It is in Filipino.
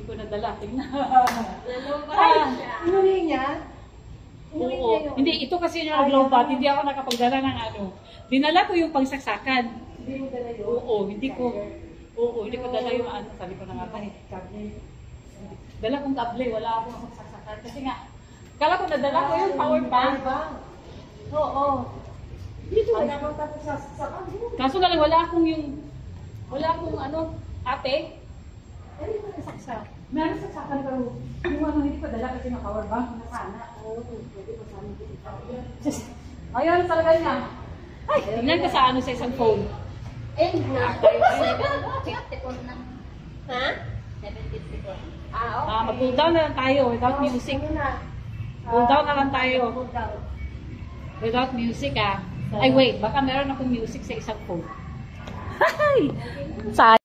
ko nadala. Tingnan. Inuwi niya? Oo. Hindi, ito kasi yung nag-lowbat. Hindi ako nakapagdala ng ano. Dinala ko yung pangsaksakan. Hindi mo dala yun? Oo, hindi ko dala yung ano. Sabi ko na nga ba, dala kong kable, wala akong pangsaksakan. Kasi nga, kala ko nadala ko yung power bank. Oo. Dito wala kang tapos sa Kaso na lang, wala akong ano, ate. Ano yung nasaksak? Meron sa saksakan pero yung ano, hindi ko dala kasi na power bank. Nasana. Oo, pwede pa sana dito. Ayun, talaga niya. Ay, tingnan ka sa ano sa isang phone. Na 754 na. Ha? 754. Okay. Mag-cool down na lang tayo without music. Ano na? Cool down na lang tayo. Cool down. Without music Ay wait, baka meron akong music sa isang phone. Ay!